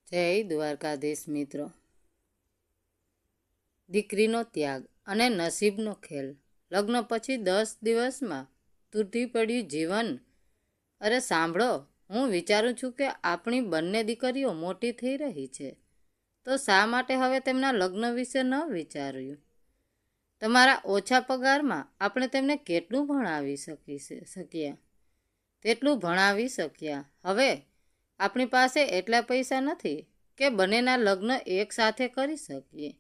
જય દ્વારકાધીશ મિત્રો. દીકરીનો ત્યાગ અને નસીબનો ખેલ. લગ્ન પછી 10 દિવસમાં તૂટી પડ્યું જીવન. અરે સાંભળો, હું વિચારું છું કે આપણી બંને દીકરીઓ મોટી થઈ રહી છે, તો શા માટે હવે તેમના લગ્ન વિશે ન વિચાર્યું? તમારા ઓછા પગારમાં આપણે તેમને કેટલું ભણાવી શક્યા તેટલું ભણાવી શક્યા. હવે આપણી પાસે એટલા પૈસા નથી કે બંનેના લગ્ન એક સાથે કરી શકીએ.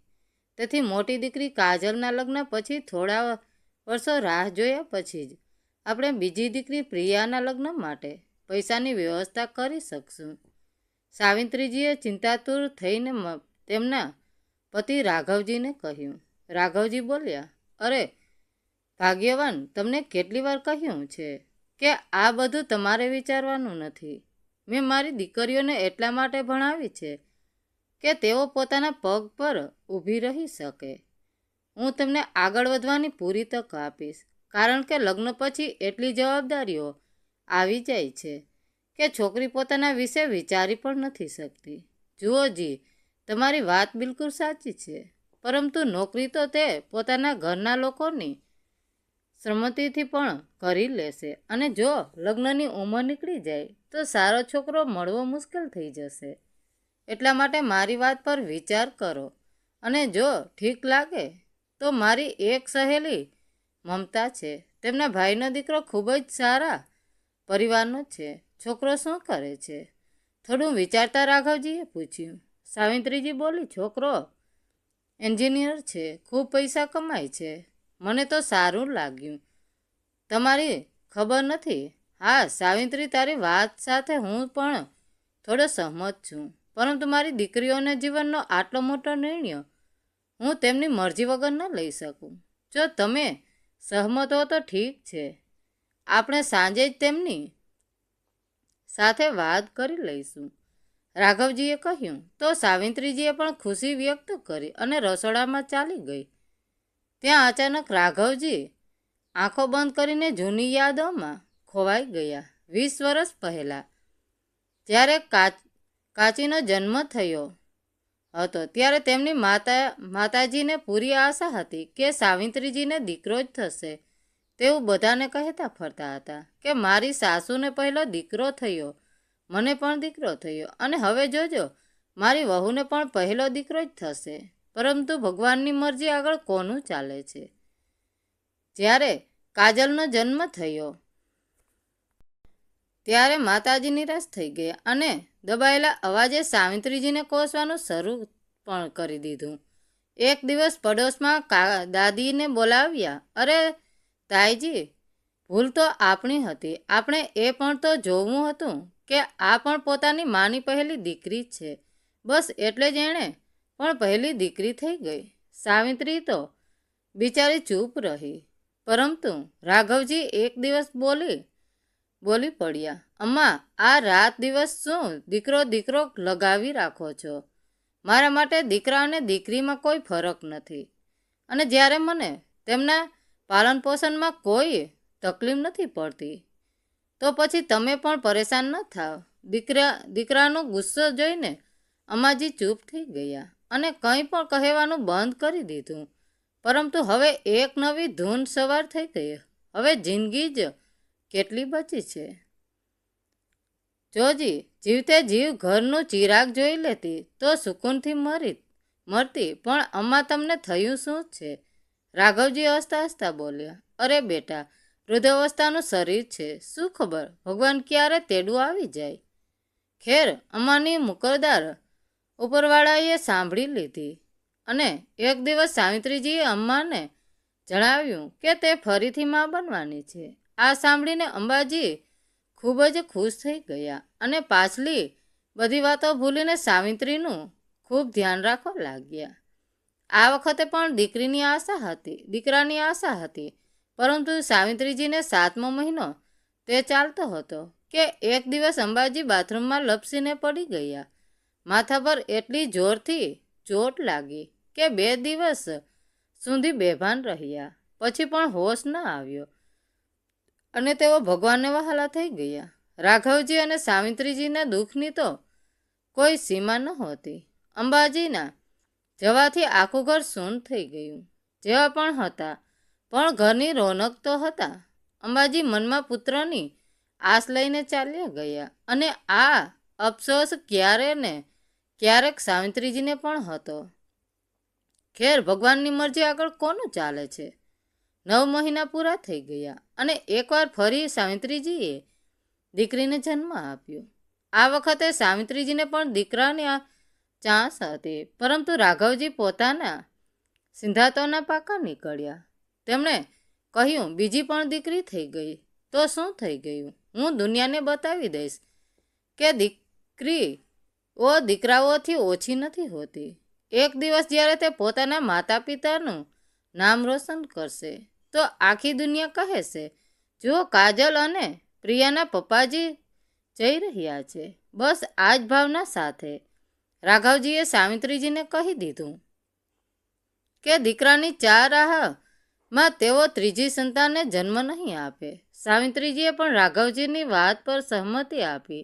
તેથી મોટી દીકરી કાજલના લગ્ન પછી થોડા વર્ષો રાહ જોયા પછી જ આપણે બીજી દીકરી પ્રિયાના લગ્ન માટે પૈસાની વ્યવસ્થા કરી શકશું. સાવિત્રીજીએ ચિંતાતુર થઈને તેમના પતિ રાઘવજીને કહ્યું. રાઘવજી બોલ્યા, અરે ભાગ્યવાન, તમને કેટલી વાર કહ્યું છે કે આ બધું તમારે વિચારવાનું નથી. મેં મારી દીકરીઓને એટલા માટે ભણાવી છે કે તેઓ પોતાના પગ પર ઊભી રહી શકે. હું તેમને આગળ વધવાની પૂરી તક આપીશ, કારણ કે લગ્ન પછી એટલી જવાબદારીઓ આવી જાય છે કે છોકરી પોતાના વિશે વિચારી પણ નથી શકતી. જુઓ જી, તમારી વાત બિલકુલ સાચી છે, પરંતુ નોકરી તો તે પોતાના ઘરના લોકોની સંમતિથી પણ કરી લેશે, અને જો લગ્નની ઉંમર નીકળી જાય તો સારો છોકરો મળવો મુશ્કેલ થઈ જશે. એટલા માટે મારી વાત પર વિચાર કરો, અને જો ઠીક લાગે તો મારી એક સહેલી મમતા છે. તેમના ભાઈનો દીકરો ખૂબ જ સારા પરિવારનો છે. છોકરો શું કરે છે? થોડું વિચારતા રાઘવજીએ પૂછ્યું. સાવિત્રીજી બોલી, છોકરો એન્જિનિયર છે, ખૂબ પૈસા કમાય છે. મને તો સારું લાગ્યું. તમારી ખબર નથી? હા સાવિત્રી, તારી વાત સાથે હું પણ થોડો સહમત છું, પરંતુ મારી દીકરીઓના જીવનનો આટલો મોટો નિર્ણય હું તેમની મરજી વગર ન લઈ શકું. જો તમે સહમત હો તો ઠીક છે, આપણે સાંજે જ તેમની સાથે વાત કરી લઈશું, રાઘવજીએ કહ્યું. તો સાવિત્રીજીએ પણ ખુશી વ્યક્ત કરી અને રસોડામાં ચાલી ગઈ. ત્યાં અચાનક રાઘવજી આંખો બંધ કરીને જૂની યાદોમાં ખોવાઈ ગયા. 20 વર્ષ પહેલાં જ્યારે કાચીનો જન્મ થયો હતો, ત્યારે તેમની માતાજીને પૂરી આશા હતી કે સાવિત્રીજીને દીકરો જ થશે. તેવું બધાને કહેતા ફરતા હતા કે મારી સાસુને પહેલો દીકરો થયો, મને પણ દીકરો થયો, અને હવે જોજો મારી વહુને પણ પહેલો દીકરો જ થશે. પરંતુ ભગવાનની મરજી આગળ કોનું ચાલે છે? જ્યારે કાજલનો જન્મ થયો ત્યારે માતાજી નિરાશ થઈ ગયા અને દબાયેલા અવાજે સાવિત્રીજીને કોસવાનું શરૂ પણ કરી દીધું. એક દિવસ પડોશમાં દાદીને બોલાવ્યા. અરે તાઈજી, ભૂલ તો આપણી હતી. આપણે એ પણ તો જોવું હતું કે આ પણ પોતાની માની પહેલી દીકરી છે. બસ એટલે જ એણે પણ પહેલી દીકરી થઈ ગઈ. સાવિત્રી તો બિચારી ચૂપ રહી, પરંતુ રાઘવજી એક દિવસ બોલી પડ્યા. અમ્મા, આ રાત દિવસ શું દીકરો દીકરો લગાવી રાખો છો? મારા માટે દીકરા અને દીકરીમાં કોઈ ફરક નથી, અને જ્યારે મને તેમના પાલન પોષણમાં કોઈ તકલીફ નથી પડતી, તો પછી તમે પણ પરેશાન ન થાવ. દીકરાનો ગુસ્સો જોઈને અમ્માજી ચૂપ થઈ ગયા અને કંઈ પણ કહેવાનું બંધ કરી દીધું. પરંતુ હવે એક નવી ધૂન સવાર થઈ ગઈ. હવે જિંદગી જ કેટલી બચી છે. જોજી, જીવતે જીવ ઘરનું ચિરાગ જોઈ લેતી તો સુકૂનથી મરતી. પણ અમ્મા, તમને થયું શું છે? રાઘવજી હસતા હસતા બોલ્યા. અરે બેટા, વૃદ્ધાવસ્થાનું શરીર છે, શું ખબર ભગવાન ક્યારે તેડું આવી જાય. ખેર, અમ્માની મુકરદાર ઉપરવાળાએ સાંભળી લીધી, અને એક દિવસ સાવિત્રીજીએ અમ્માને જણાવ્યું કે તે ફરીથી માં બનવાની છે. આ સાંભળીને અંબાજી ખૂબ જ ખુશ થઈ ગયા અને પાછલી બધી વાતો ભૂલીને સાવિત્રીનું ખૂબ ધ્યાન રાખવા લાગ્યા. આ વખતે પણ દીકરાની આશા હતી, પરંતુ સાવિત્રીજીને 7મો મહિનો તે ચાલતો હતો કે એક દિવસ અંબાજી બાથરૂમમાં લપસીને પડી ગયા. માથા પર એટલી જોરથી ચોટ લાગી કે 2 દિવસ સુધી બેભાન રહ્યા. પછી પણ હોશ ન આવ્યો અને તેઓ ભગવાનને વહાલા થઈ ગયા. રાઘવજી અને સાવિત્રીજીના દુઃખની તો કોઈ સીમા નહોતી. અંબાજીના જવાથી આખું ઘર સૂન થઈ ગયું. જેવા પણ હતા પણ ઘરની રોનક તો હતા. અંબાજી મનમાં પુત્રની આશ લઈને ચાલ્યા ગયા અને આ અફસોસ ક્યારેક સાવિત્રીજીને પણ હતો. ખેર, ભગવાનની મરજી આગળ કોનું ચાલે છે. 9 મહિના પૂરા થઈ ગયા અને એકવાર ફરી સાવિત્રીજીએ દીકરીને જન્મ આપ્યો. આ વખતે સાવિત્રીજીને પણ દીકરાની ચાંસ હતી, પરંતુ રાઘવજી પોતાના સિદ્ધાંતોના પાકા નીકળ્યા. તેમણે કહ્યું, બીજી પણ દીકરી થઈ ગઈ તો શું થઈ ગયું? હું દુનિયાને બતાવી દઈશ કે દીકરીઓ દીકરાઓથી ઓછી નથી હોતી. એક દિવસ જ્યારે તે પોતાના માતા પિતાનું નામ રોશન કરશે તો આખી દુનિયા કહેશે, જો કાજલ અને પ્રિયાના પપ્પાજી જઈ રહ્યા છે. બસ આ જ ભાવના સાથે રાઘવજીએ સાવિત્રીજીને કહી દીધું કે દીકરાની રાહમાં તેઓ ત્રીજી સંતાનને જન્મ નહીં આપે. સાવિત્રીજીએ પણ રાઘવજીની વાત પર સહમતિ આપી,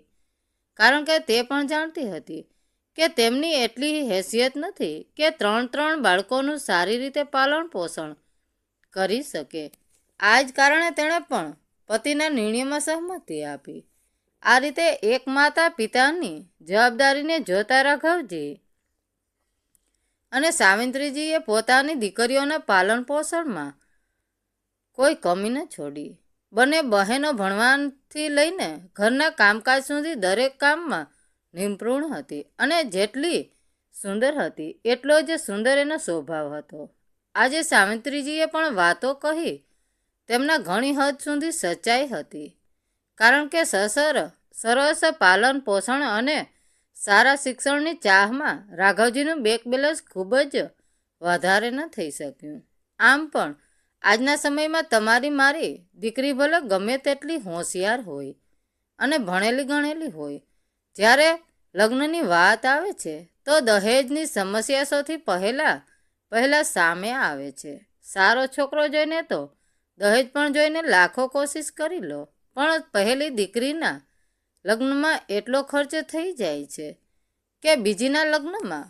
કારણ કે તે પણ જાણતી હતી કે તેમની એટલી હેસિયત નથી કે 3 બાળકોનું સારી રીતે પાલન પોષણ કરી શકે. આ જ કારણે તેણે પણ પતિના નિર્ણયમાં સહમતિ આપી. આ રીતે એક માતા પિતાની જવાબદારીને જોતા રાઘવજી અને સાવિત્રીજીએ પોતાની દીકરીઓના પાલન પોષણમાં કોઈ કમી ન છોડી. બંને બહેનો ભણવાથી લઈને ઘરના કામકાજ સુધી દરેક કામમાં નિપુણ હતી અને જેટલી સુંદર હતી એટલો જ સુંદર એનો સ્વભાવ હતો. આજે સાવિત્રીજીએ પણ વાતો કહી તેમના ઘણી હદ સુધી સચ્ચાઈ હતી, કારણ કે સરસ પાલન પોષણ અને સારા શિક્ષણની ચાહમાં રાઘવજીનું બેક બેલેન્સ ખૂબ જ વધારે ન થઈ શક્યું. આમ પણ આજના સમયમાં તમારી મારી દીકરી ભલે ગમે તેટલી હોશિયાર હોય અને ભણેલી ગણેલી હોય, જ્યારે લગ્નની વાત આવે છે તો દહેજની સમસ્યા સૌથી પહેલા સામે આવે છે. સારો છોકરો જોઈને તો દહેજ પણ જોઈને લાખો કોશિશ કરી લો, પણ પહેલી દીકરીના લગ્નમાં એટલો ખર્ચ થઈ જાય છે કે બીજીના લગ્નમાં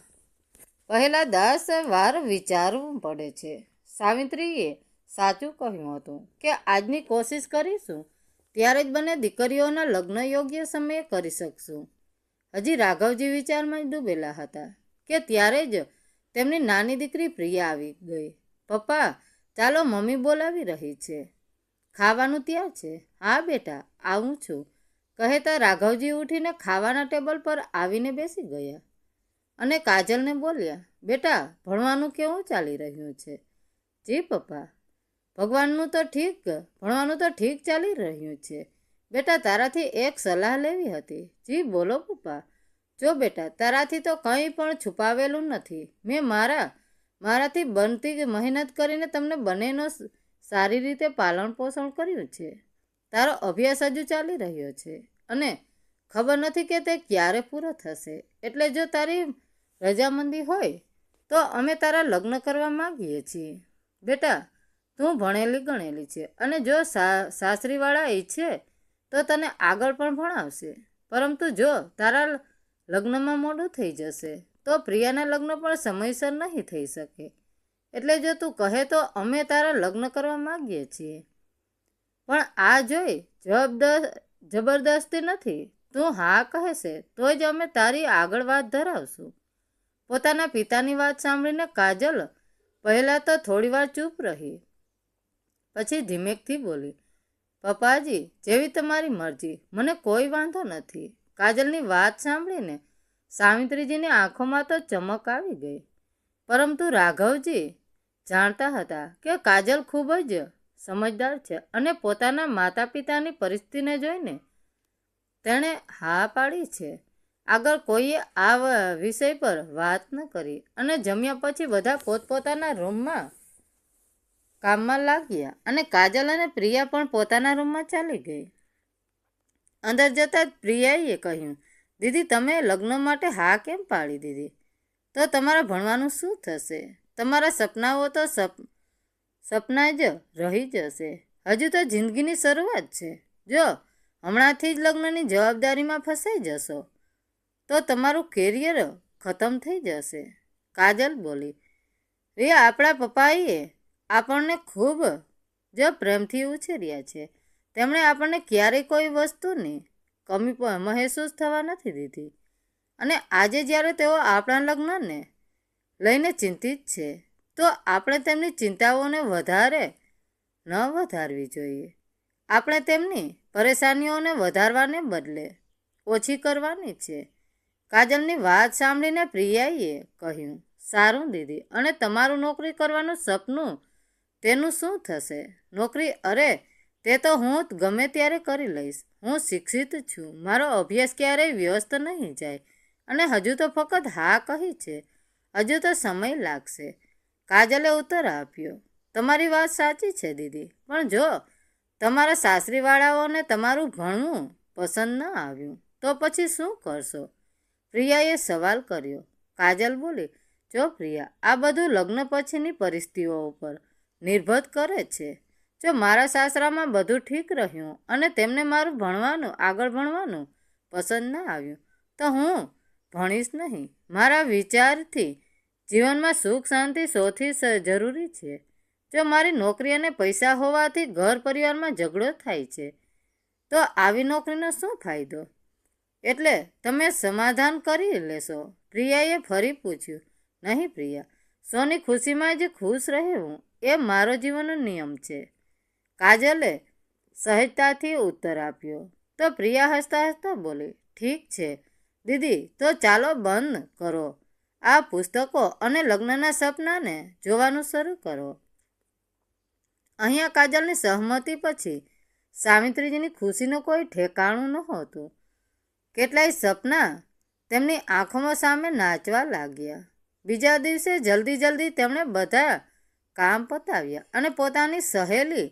પહેલા 10 વાર વિચારવું પડે છે. સાવિત્રીએ સાચું કહ્યું હતું કે આજની કોશિશ કરીશું ત્યારે જ બંને દીકરીઓના લગ્ન યોગ્ય સમયે કરી શકશું. હજી રાઘવજી વિચારમાં જ ડૂબેલા હતા કે ત્યારે જ તેમની નાની દીકરી પ્રિયા આવી ગઈ. પપ્પા, ચાલો, મમ્મી બોલાવી રહી છે. ખાવાનું તૈયાર છે. હા બેટા, આવું છું, કહેતા રાઘવજી ઉઠીને ખાવાના ટેબલ પર આવીને બેસી ગયા અને કાજલને બોલ્યા, બેટા, ભણવાનું કેવું ચાલી રહ્યું છે? જી પપ્પા, ભણવાનું તો ઠીક ચાલી રહ્યું છે. બેટા, તારાથી એક સલાહ લેવી હતી. જી બોલો પપ્પા. જો બેટા, તારાથી તો કંઈ પણ છુપાવેલું નથી. મેં મારાથી બનતી મહેનત કરીને તમને બંનેનો સારી રીતે પાલન પોષણ કર્યું છે. તારો અભ્યાસ હજુ ચાલી રહ્યો છે અને ખબર નથી કે તે ક્યારે પૂરો થશે. એટલે જો તારી રજામંદી હોય તો અમે તારા લગ્ન કરવા માંગીએ છીએ. બેટા, તું ભણેલી ગણેલી છે અને જો સાસરીવાળા ઈચ્છે તો તને આગળ પણ ભણાવશે, પરંતુ જો તારા લગ્નમાં મોડું થઈ જશે તો પ્રિયાના લગ્ન પણ સમયસર નહીં થઈ શકે. એટલે જો તું કહે તો અમે તારા લગ્ન કરવા માંગીએ છીએ, પણ આ જોઈ જબરદસ્તી નથી. તું હા કહેશે તો જ અમે તારી આગળ વાત ધરાવશું. પોતાના પિતાની વાત સાંભળીને કાજલ પહેલાં તો થોડીવાર ચૂપ રહી, પછી ધીમેકથી બોલી, પપ્પાજી, જેવી તમારી મરજી, મને કોઈ વાંધો નથી. કાજલની વાત સાંભળીને સાવિત્રીજીની આંખોમાં તો ચમક આવી ગઈ, પરંતુ રાઘવજી જાણતા હતા કે કાજલ ખૂબ જ સમજદાર છે અને પોતાના માતા પિતાની પરિસ્થિતિને જોઈને તેણે હા પાડી છે. આગળ કોઈએ આ વિષય પર વાત ન કરી અને જમ્યા પછી બધા પોતપોતાના રૂમમાં કામમાં લાગ્યા અને કાજલ અને પ્રિયા પણ પોતાના રૂમમાં ચાલી ગઈ. અંદર જતાં જ પ્રિયાએ કહ્યું, દીદી, તમે લગ્ન માટે હા કેમ પાડી દીધી? તો તમારા ભણવાનું શું થશે? તમારા સપનાઓ તો સપના જ રહી જશે. હજુ તો જિંદગીની શરૂઆત છે. જો હમણાંથી જ લગ્નની જવાબદારીમાં ફસાઈ જશો તો તમારું કેરિયર ખતમ થઈ જશે. કાજલ બોલી, રિયા, આપણા પપ્પાએ આપણને ખૂબ જ પ્રેમથી ઉછેર્યા છે. તેમણે આપણને ક્યારેય કોઈ વસ્તુની કમી મહેસૂસ થવા નથી દીધી. અને આજે જ્યારે તેઓ આપણા લગ્નને લઈને ચિંતિત છે, તો આપણે તેમની ચિંતાઓને વધારે ન વધારવી જોઈએ. આપણે તેમની પરેશાનીઓને વધારવાને બદલે ઓછી કરવાની છે. કાજલની વાત સાંભળીને પ્રિયાએ કહ્યું, સારું દીદી, અને તમારું નોકરી કરવાનું સપનું, તેનું શું થશે? નોકરી? અરે, તે તો હું ગમે ત્યારે કરી લઈશ. હું શિક્ષિત છું. મારો અભ્યાસ ક્યારેય વ્યસ્ત નહીં જાય. અને હજુ તો ફક્ત હા કહી છે. હજુ તો સમય લાગશે. કાજલે ઉત્તર આપ્યો, તમારી વાત સાચી છે દીદી, પણ જો તમારા સાસરીવાળાઓને તમારું ભણવું પસંદ ન આવ્યું તો પછી શું કરશો? પ્રિયાએ સવાલ કર્યો. કાજલ બોલી, જો પ્રિયા, આ બધું લગ્ન પછીની પરિસ્થિતિઓ ઉપર નિર્ભર કરે છે. જો મારા સાસરામાં બધું ઠીક રહ્યું અને તેમને મારું આગળ ભણવાનું પસંદ ન આવ્યું તો હું ભણીશ નહીં. મારા વિચારથી જીવનમાં સુખ શાંતિ સૌથી જરૂરી છે. જો મારી નોકરી અને પૈસા હોવાથી ઘર પરિવારમાં ઝઘડો થાય છે, તો આવી નોકરીનો શું ફાયદો? એટલે તમે સમાધાન કરી લેશો? પ્રિયાએ ફરી પૂછ્યું. નહીં પ્રિયા, સોની ખુશીમાં જ ખુશ રહેવું એ મારો જીવનનો નિયમ છે. કાજલે સહજતાથી ઉત્તર આપ્યો. તો પ્રિયા હસતા હસતા બોલી, ઠીક છે દીદી, તો ચાલો બંધ કરો આ પુસ્તકો અને લગ્નના સપનાને જોવાનું શરૂ કરો. અહીંયા કાજલની સહમતી પછી સાવિત્રીજીની ખુશીનું કોઈ ઠેકાણું નહોતું. કેટલાય સપના તેમની આંખોમાં સામે નાચવા લાગ્યા. બીજા દિવસે જલ્દી તેમણે બધા કામ પતાવ્યા અને પોતાની સહેલી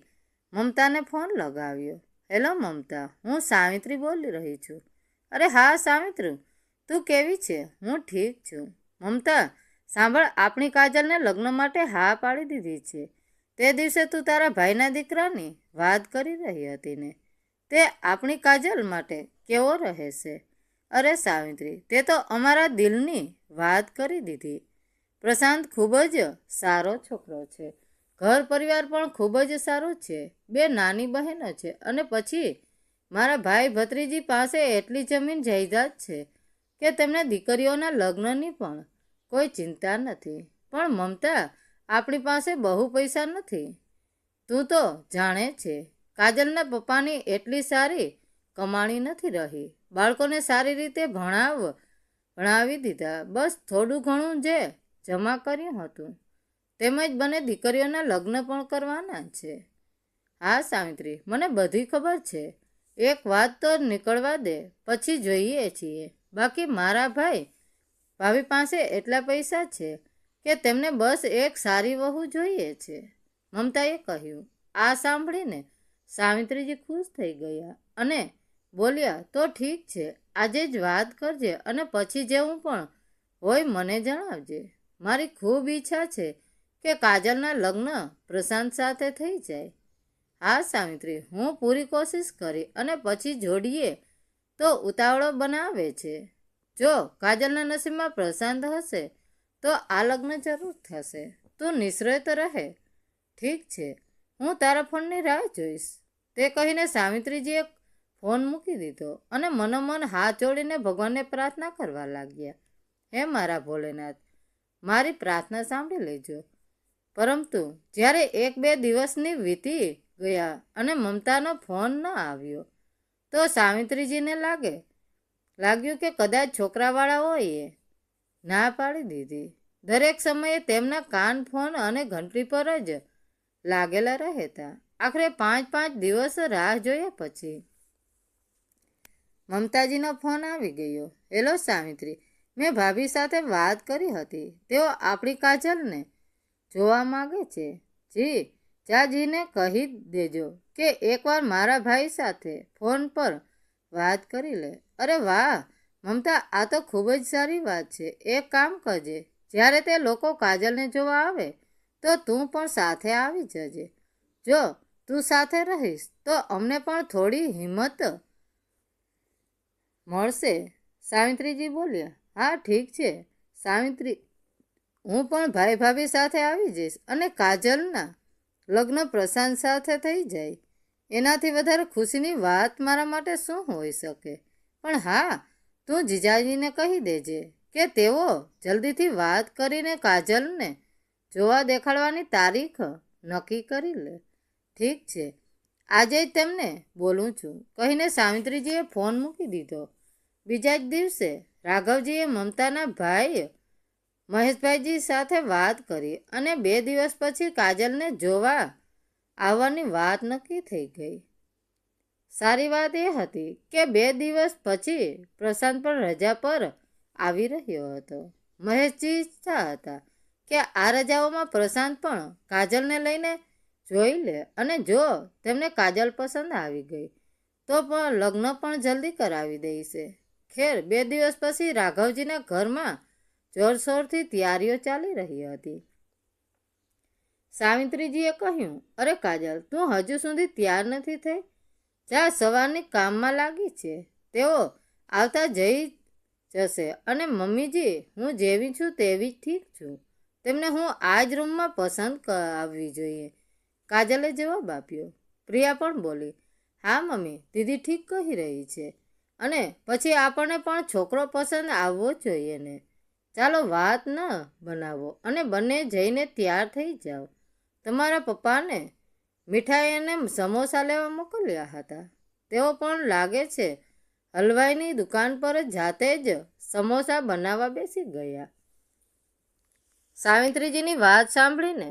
મમતાને ફોન લગાવ્યો. હેલો મમતા, હું સાવિત્રી બોલી રહી છું. અરે હા સાવિત્રી, તું કેવી છે? હું ઠીક છું. મમતા, સાંભળ, આપણી કાજલને લગ્ન માટે હા પાડી દીધી છે. તે દિવસે તું તારા ભાઈના દીકરાની વાત કરી રહી હતી ને, તે આપણી કાજલ માટે કેવો રહેશે? અરે સાવિત્રી, તે તો અમારા દિલની વાત કરી દીધી. પ્રશાંત ખૂબ જ સારો છોકરો છે. ઘર પરિવાર પણ ખૂબ જ સારો છે. 2 નાની બહેનો છે અને પછી મારા ભાઈ ભત્રીજી પાસે એટલી જમીન જાયદાદ છે કે તેમને દીકરીઓના લગ્નની પણ કોઈ ચિંતા નથી. પણ મમતા, આપણી પાસે બહુ પૈસા નથી. તું તો જાણે છે, કાજલના પપ્પાની એટલી સારી કમાણી નથી રહી. બાળકોને સારી રીતે ભણાવી દીધા. બસ થોડું ઘણું જે જમા કર્યું હતું તેમજ બંને દીકરીઓના લગ્ન પણ કરવાના છે. હા સાવિત્રી, મને બધી ખબર છે. એક વાત તો નીકળવા દે, પછી જોઈએ છીએ. બાકી મારા ભાભી પાસે એટલા પૈસા છે કે તેમને બસ એક સારી વહુ જોઈએ છે, મમતાએ કહ્યું. આ સાંભળીને સાવિત્રીજી ખુશ થઈ ગયા અને બોલ્યા, તો ઠીક છે, આજે જ વાત કરજે અને પછી જેવું પણ હોય મને જણાવજે. મારી ખૂબ ઈચ્છા છે કે કાજલના લગ્ન પ્રશાંત સાથે થઈ જાય. હા સાવિત્રી, હું પૂરી કોશિશ કરી અને પછી જોડીએ તો ઉતાવળો બનાવે છે. જો કાજલના નસીબમાં પ્રશાંત હશે તો આ લગ્ન જરૂર થશે. તું નિશ્ચિત રહે. ઠીક છે, હું તારા ફોનની રાહ જોઈશ. તે કહીને સાવિત્રીજીએ ફોન મૂકી દીધો અને મનોમન હાથ જોડીને ભગવાનને પ્રાર્થના કરવા લાગ્યા. હે મારા ભોલેનાથ, મારી પ્રાર્થના સાંભળી લેજો. પરંતુ જ્યારે 1-2 દિવસની વીતી ગયા અને મમતાનો ફોન ન આવ્યો તો સાવિત્રીજીને લાગ્યું કે કદાચ છોકરાવાળાઓએ ના પાડી દીધી. દરેક સમયે તેમના કાન ફોન અને ઘંટડી પર જ લાગેલા રહેતા. આખરે 5 દિવસ રાહ જોયા પછી મમતાજીનો ફોન આવી ગયો. હેલો સાવિત્રી, મેં ભાભી સાથે વાત કરી હતી. તેઓ આપણી કાજલને જોવા માંગે છે. જીને કહી દેજો કે એકવાર મારા ભાઈ સાથે ફોન પર વાત કરી લે. અરે વાહ મમતા, આ તો ખૂબ જ સારી વાત છે. એક કામ કરજે, જ્યારે તે લોકો કાજલને જોવા આવે તો તું પણ સાથે આવી જજે. જો તું સાથે રહીશ તો અમને પણ થોડી હિંમત મળશે. સાવિત્રીજી બોલ્યા, હા ઠીક છે સાવિત્રી, હું પણ ભાઈ ભાભી સાથે આવી જઈશ અને કાજલના લગ્ન પ્રશાંત સાથે થઈ જાય. એનાથી વધારે ખુશીની વાત મારા માટે શું હોઈ શકે? પણ હા, તું જીજાજીને કહી દેજે કે તેઓ જલ્દીથી વાત કરીને કાજલને જોવા દેખાડવાની તારીખ નક્કી કરી લે. ઠીક છે, આજે જ તેમને બોલું છું, કહીને સાવિત્રીજીએ ફોન મૂકી દીધો. બીજા જ દિવસે રાઘવજીએ મમતાના ભાઈ મહેશભાઈજી સાથે વાત કરી અને 2 દિવસ પછી કાજલને જોવા આવવાની વાત નક્કી થઈ ગઈ. સારી વાત એ હતી કે 2 દિવસ પછી પ્રશાંત પણ રજા પર આવી રહ્યો હતો. મહેશજી ઈચ્છતા હતા કે આ રજાઓમાં પ્રશાંત પણ કાજલને લઈને જોઈ લે અને જો તેમને કાજલ પસંદ આવી ગઈ તો પણ લગ્ન પણ જલ્દી કરાવી દેશે. ખેર 2 દિવસ પછી રાઘવજીના ઘરમાં જોરશોરથી તૈયારીઓ ચાલી રહી હતી. સાવિત્રીજીએ કહ્યું, અરે કાજલ, તું હજુ સુધી તૈયાર નથી થઈ? જા, સવારની કામમાં લાગી છે. તેઓ આવતા જઈ જશે અને મમ્મીજી, હું જેવી છું તેવી જ ઠીક છું. તેમને હું આ જ રૂમમાં પસંદ આવવી જોઈએ, કાજલે જવાબ આપ્યો. પ્રિયા પણ બોલી, હા મમ્મી, દીદી ઠીક કહી રહી છે અને પછી આપણને પણ છોકરો પસંદ આવવો જોઈએ ને. ચાલો વાત ન બનાવો અને બંને જઈને તૈયાર થઈ જાઓ. તમારા પપ્પાને મીઠાઈ અને સમોસા લેવા મોકલ્યા હતા. તેઓ પણ લાગે છે હલવાઈની દુકાન પર જાતે જ સમોસા બનાવવા બેસી ગયા. સાવિત્રીજીની વાત સાંભળીને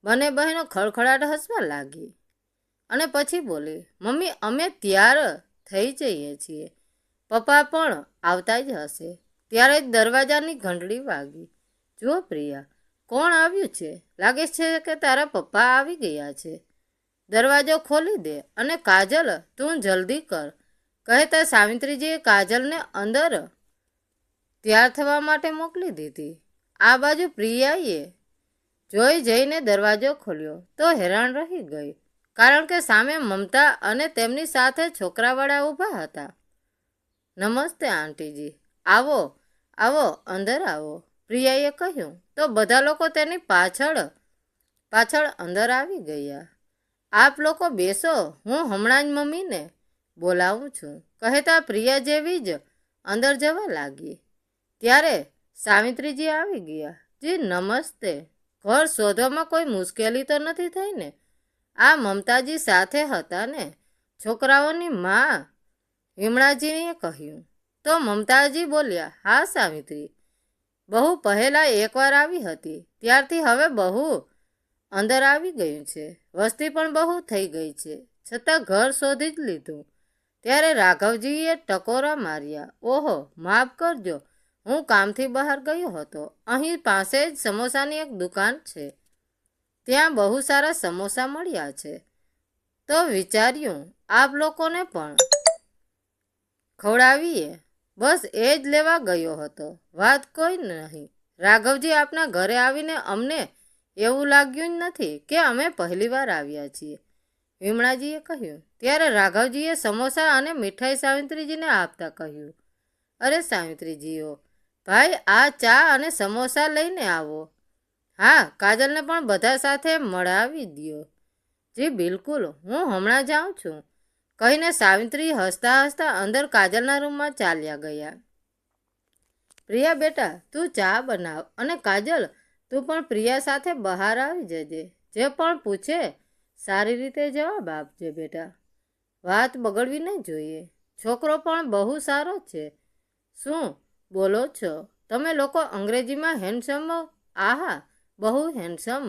બંને બહેનો ખડખડાટ હસવા લાગી અને પછી બોલી, મમ્મી, અમે તૈયાર થઈ જઈએ છીએ. પપ્પા પણ આવતા જ હશે. ત્યારે જ દરવાજાની ઘંટડી વાગી. જુઓ પ્રિયા, કોણ આવ્યું છે? લાગે છે કે તારા પપ્પા આવી ગયા છે. દરવાજો ખોલી દે અને કાજલ, તું જલ્દી કર, કહેતા સાવિત્રીજીએ કાજલને અંદર તૈયાર થવા માટે મોકલી દીધી. આ બાજુ પ્રિયાએ જોઈ જઈને દરવાજો ખોલ્યો તો હેરાન રહી ગઈ, કારણ કે સામે મમતા અને તેમની સાથે છોકરાવાળા ઊભા હતા. નમસ્તે આંટીજી, આવો આવો, અંદર આવો, પ્રિયાએ કહ્યું તો બધા લોકો તેની પાછળ અંદર આવી ગયા. આપ લોકો બેસો, હું હમણાં જ મમ્મીને બોલાવું છું, કહેતા પ્રિયા જેવી જ અંદર જવા લાગી. ત્યારે સાવિત્રીજી આવી ગયા. જી નમસ્તે. ઘર શોધવામાં કોઈ મુશ્કેલી તો નથી થઈ ને? આ મમતાજી સાથે હતા ને? છોકરાઓની માં વિમળાજીએ કહ્યું. તો મમતાજી બોલ્યા, હા સાવિત્રી, બહુ પહેલા એકવાર આવી હતી, ત્યારથી હવે બહુ અંદર આવી ગયું છે. વસ્તી પણ બહુ થઈ ગઈ છે, છતાં ઘર શોધી જ લીધું. ત્યારે રાઘવજીએ ટકોરા માર્યા. ઓહો, માફ કરજો, હું કામથી બહાર ગયો હતો. અહીં પાસે જ સમોસાની એક દુકાન છે, ત્યાં બહુ સારા સમોસા મળ્યા છે, તો વિચાર્યું આપ લોકોને પણ ખવડાવીએ. બસ એ જ લેવા ગયો હતો, વાત કોઈ નહીં. રાઘવજી, આપના ઘરે આવીને અમને એવું લાગ્યું જ નથી કે અમે પહેલીવાર આવ્યા છીએ, વિમળાજીએ કહ્યું. ત્યારે રાઘવજીએ સમોસા અને મીઠાઈ સાવિત્રીજીને આપતા કહ્યું, અરે સાવિત્રીજીઓ, ભાઈ, આ ચા અને સમોસા લઈને આવો. હા, કાજલને પણ બધા સાથે મળાવી દ્યો. જી બિલકુલ, હું હમણાં જાઉં છું, કહીને સાવિત્રી હસતા હસતા અંદર કાજલના રૂમમાં ચાલ્યા ગયા. પ્રિયા બેટા, તું ચા બનાવ અને કાજલ, તું પણ પ્રિયા સાથે બહાર આવી જજે. જે પણ પૂછે સારી રીતે જવાબ આપજે બેટા, વાત બગડવી નહીં જોઈએ. છોકરો પણ બહુ સારો છે. શું બોલો છો તમે લોકો અંગ્રેજીમાં હેન્ડસમ? આહા, બહુ હેન્ડસમ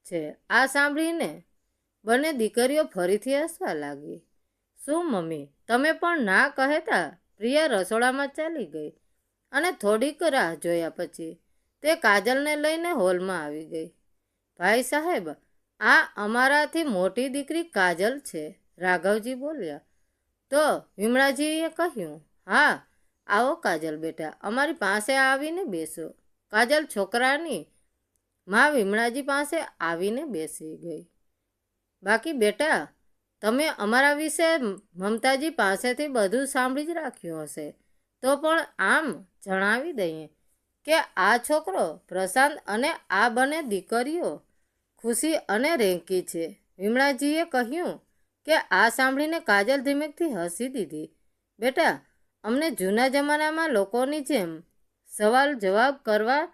છે. આ સાંભળીને બંને દીકરીઓ ફરીથી હસવા લાગી. શું મમ્મી, તમે પણ ના કહેતા? પ્રિયા રસોડામાં ચાલી ગઈ અને થોડીક રાહ જોયા પછી તે કાજલને લઈને હોલમાં આવી ગઈ. ભાઈ સાહેબ, આ અમારાથી મોટી દીકરી કાજલ છે, રાઘવજી બોલ્યા. તો વિમળાજીએ કહ્યું, હા, આવો કાજલ બેટા, અમારી પાસે આવીને બેસો. કાજલ છોકરાની માં વિમળાજી પાસે આવીને બેસી ગઈ. બાકી બેટા, તમે અમારા વિશે મમતાજી પાસેથી બધું સાંભળી જ રાખ્યું હશે, તો પણ આમ જણાવી દઈએ કે આ છોકરો પ્રશાંત અને આ બંને દીકરીઓ ખુશી અને રેંકી છે. વિમળાજીએ કહ્યું કે આ સાંભળીને કાજલ ધીમેકથી હસી દીધી. બેટા, અમને જૂના જમાનામાં લોકોની જેમ સવાલ જવાબ કરવા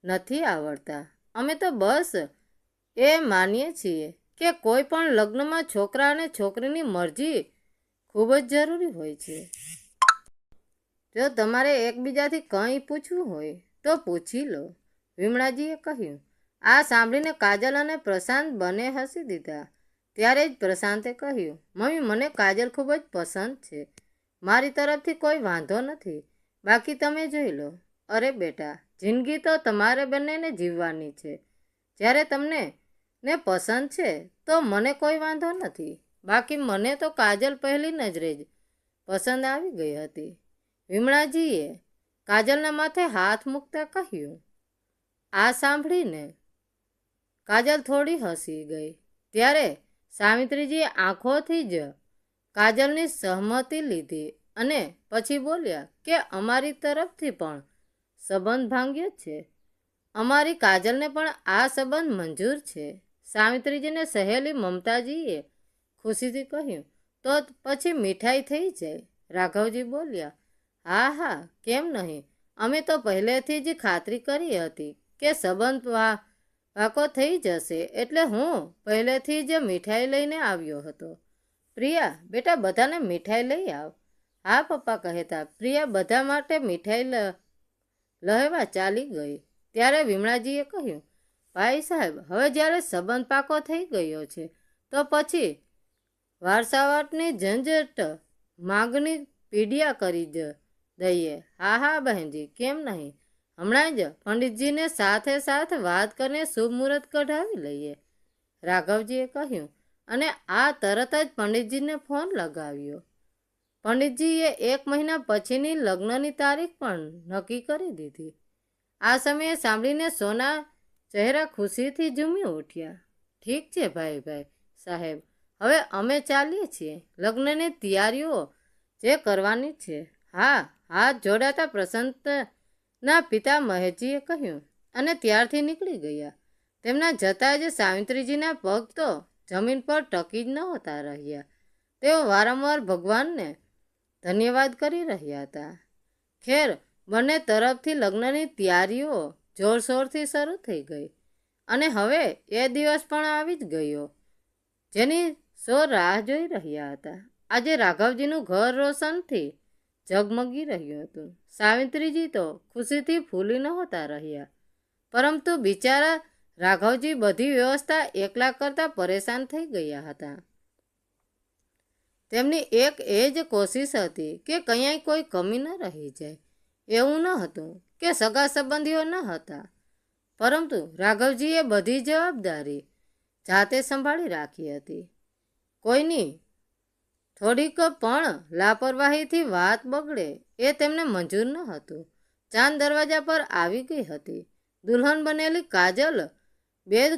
નથી આવડતા. અમે તો બસ એ માનીએ છીએ કે કોઈ પણ લગ્નમાં છોકરા અને છોકરીની મરજી ખૂબ જ જરૂરી હોય છે. જો તમારે એકબીજાથી કંઈ પૂછવું હોય તો પૂછી લો, વિમળાજીએ કહ્યું. આ સાંભળીને કાજલ અને પ્રશાંત બંને હસી દીધા. ત્યારે જ પ્રશાંતે કહ્યું, મમ્મી, મને કાજલ ખૂબ જ પસંદ છે. મારી તરફથી કોઈ વાંધો નથી. બાકી તમે જોઈ લો. અરે બેટા, જિંદગી તો તમારે બંનેને જીવવાની છે. જ્યારે તમને ને પસંદ છે તો મને કોઈ વાંધો નથી. બાકી મને તો કાજલ પહેલી નજરે જ પસંદ આવી ગઈ હતી. વિમળાજીએ કાજલના માથે હાથ મૂકતા કહ્યું. આ સાંભળીને કાજલ થોડી હસી ગઈ. ત્યારે સાવિત્રીજીએ આંખોથી જ કાજલની સહમતી લીધી અને પછી બોલ્યા કે અમારી તરફથી પણ સંબંધ ભાંગ્યો છે. અમારી કાજલને પણ આ સંબંધ મંજૂર છે. સાવિત્રીજીને સહેલી મમતાજીએ ખુશીથી કહ્યું. તો પછી મીઠાઈ થઈ જાય. રાઘવજી બોલ્યા. હા હા, કેમ નહીં. અમે તો પહેલેથી જ ખાતરી કરી હતી કે સંબંધ પાકો થઈ જશે, એટલે હું પહેલેથી જ મીઠાઈ લઈને આવ્યો હતો. પ્રિયા, બેટા, બધાને મીઠાઈ લઈ આવ. હા પપ્પા કહેતા પ્રિયા બધા માટે મીઠાઈ લહેવા ચાલી ગઈ. ત્યારે વિમળાજીએ કહ્યું, ભાઈ સાહેબ, હવે જ્યારે સંબંધ પાકો થઈ ગયો છે તો પછી વારસાવટની ઝંઝટ માગની પીડિયા કરી જ દઈએ. હા હા બહેનજી, કેમ નહીં. હમણાં જ પંડિતજીને સાથે વાત કરીને શુભ મુહૂર્ત કઢાવી લઈએ, રાઘવજીએ કહ્યું. અને આ તરત જ પંડિતજીને ફોન લગાવ્યો. પંડિતજીએ 1 મહિના પછીની લગ્નની તારીખ પણ નક્કી કરી દીધી. આ સમયે સાંભળીને સોના ચહેરા ખુશીથી ઝૂમી ઉઠ્યા. ઠીક છે ભાઈ સાહેબ, હવે અમે ચાલીએ છીએ. લગ્નની તૈયારીઓ જે કરવાની છે. હા, હાથ જોડાતા પ્રશાંતના પિતા મહેશજીએ કહ્યું અને ત્યારથી નીકળી ગયા. તેમના જતાં જ સાવિત્રીજીના પગ તો જમીન પર ટકી જ નહોતા રહ્યા. તેઓ વારંવાર ભગવાનને ધન્યવાદ કરી રહ્યા હતા. ખેર, બંને તરફથી લગ્નની તૈયારીઓ જોરશોરથી શરૂ થઈ ગઈ અને હવે એ દિવસ પણ આવી જ ગયો જેની સૌ રાહ જોઈ રહ્યા હતા. આજે રાઘવજીનું ઘર રોશનથી ઝગમગી રહ્યું હતું. સાવિત્રીજી તો ખુશીથી ફૂલી નહોતા રહ્યા, પરંતુ બિચારા રાઘવજી બધી વ્યવસ્થા એકલા કરતા પરેશાન થઈ ગયા હતા. તેમની એક એ જ કોશિશ હતી કે ક્યાંય કોઈ કમી ન રહી જાય. એવું ન હતું કે સગા સંબંધીઓ ન હતા, પરંતુ રાઘવજીએ બધી જવાબદારી જાતે સંભાળી રાખી હતી. કોઈની થોડીક પણ લાપરવાહીથી વાત બગડે એ તેમને મંજૂર ન હતું. ચાંદ દરવાજા પર આવી ગઈ હતી. દુલ્હન બનેલી કાજલ બેદ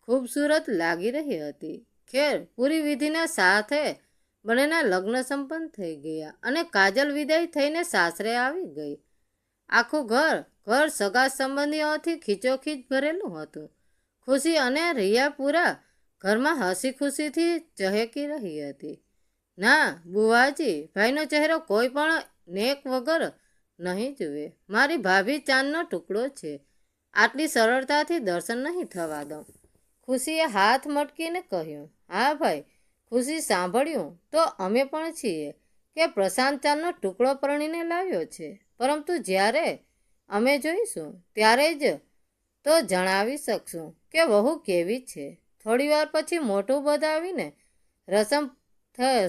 ખૂબસૂરત લાગી રહી હતી. ખેર, પૂરી વિધિના સાથે બંનેના લગ્ન સંપન્ન થઈ ગયા અને કાજલ વિદાય થઈને સાસરે આવી ગઈ. આખું ઘર સગા સંબંધીઓથી ખીચોખીચ ભરેલું હતું. ખુશી અને રિયા પૂરા ઘરમાં હસી ખુશીથી ચહેકી રહી હતી. ના બુવાજી, ભાઈનો ચહેરો કોઈ પણ નેક વગર નહીં જુએ. મારી ભાભી ચાંદનો ટુકડો છે. આટલી સરળતાથી દર્શન નહીં થવા દઉં. ખુશીએ હાથ મટકીને કહ્યું. હા ભાઈ, ખુશી, સાંભળ્યું તો અમે પણ છીએ કે પ્રશાંત ચાંદનો ટુકડો પરણીને લાવ્યો છે, પરંતુ જ્યારે અમે જોઈશું ત્યારે જ તો જણાવી શકશું કે વહુ કેવી છે. થોડીવાર પછી મોઢું બધાવીને રસમ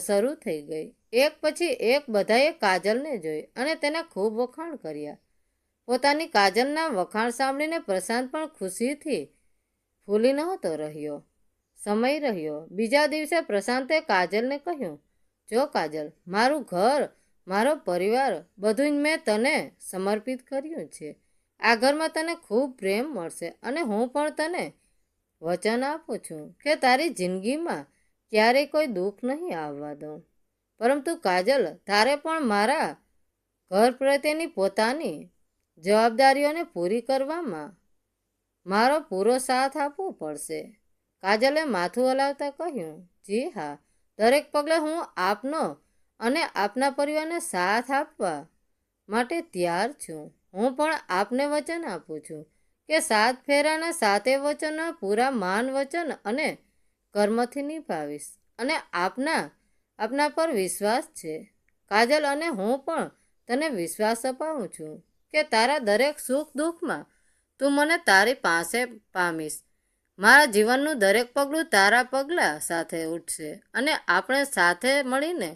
શરૂ થઈ ગઈ. એક પછી એક બધાએ કાજલને જોઈ અને તેના ખૂબ વખાણ કર્યા. પોતાની કાજલના વખાણ સાંભળીને પ્રશાંત પણ ખુશીથી ફૂલી નહોતો રહ્યો. સમય રહ્યો. બીજા દિવસે પ્રશાંતે કાજલને કહ્યું, જો કાજલ, મારું ઘર, મારો પરિવાર બધું જ મેં તને સમર્પિત કર્યું છે. આ ઘરમાં તને ખૂબ પ્રેમ મળશે અને હું પણ તને વચન આપું છું કે તારી જિંદગીમાં ક્યારેય કોઈ દુઃખ નહીં આવવા દઉં. પરંતુ કાજલ, તારે પણ મારા ઘર પ્રત્યેની પોતાની જવાબદારીઓને પૂરી કરવામાં મારો પૂરો સાથ આપવો પડશે. કાજલે માથું હલાવતા કહ્યું, જી હા, દરેક પગલે હું આપનો અને આપના પરિવારને સાથ આપવા માટે તૈયાર છું. હું પણ આપને વચન આપું છું કે 7 ફેરાના 7 વચનો પૂરા માન, વચન અને કર્મથી નિભાવીશ. અને આપના પર વિશ્વાસ છે કાજલ, અને હું પણ તને વિશ્વાસ અપાવું છું કે તારા દરેક સુખ દુઃખમાં તું મને તારી પાસે પામીશ. મારા જીવનનું દરેક પગલું તારા પગલાં સાથે ઉઠશે અને આપણે સાથે મળીને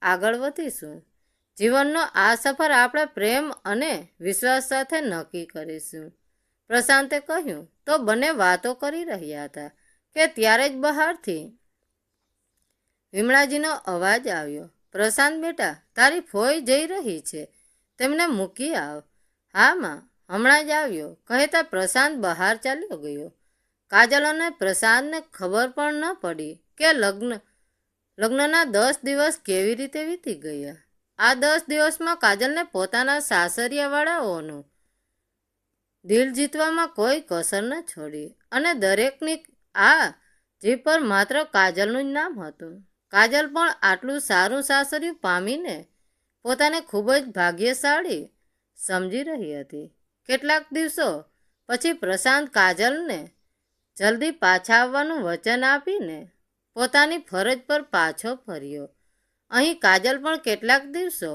આગળ વધીશું. જીવનનો આ સફર આપણે પ્રેમ અને વિશ્વાસ સાથે નક્કી કરીશું. પ્રશાંતે કહ્યું. તો બંને વાતો કરી રહ્યા હતા કે ત્યારે જ બહારથી વિમળાજીનો અવાજ આવ્યો. પ્રશાંત બેટા, તારી ફોઈ જઈ રહી છે, તેમને મૂકી આવ. હા માં, હમણાં જ આવ્યો, કહેતા પ્રશાંત બહાર ચાલ્યો ગયો. કાજલ અને પ્રશાંતને ખબર પણ ન પડી કે લગ્નના 10 દિવસ કેવી રીતે વીતી ગયા. આ 10 દિવસમાં કાજલને પોતાના સાસરિયાવાળાઓનું દિલ જીતવામાં કોઈ કસર ન છોડી અને દરેકની આ જીભ પર માત્ર કાજલનું જ નામ હતું. કાજલ પણ આટલું સારું સાસરિયું પામીને પોતાને ખૂબ જ ભાગ્યશાળી સમજી રહી હતી. કેટલાક દિવસો પછી પ્રશાંત કાજલને જલ્દી પાછા આવવાનું વચન આપીને પોતાની ફરજ પર પાછો ફર્યો. અહીં કાજલ પણ કેટલાક દિવસો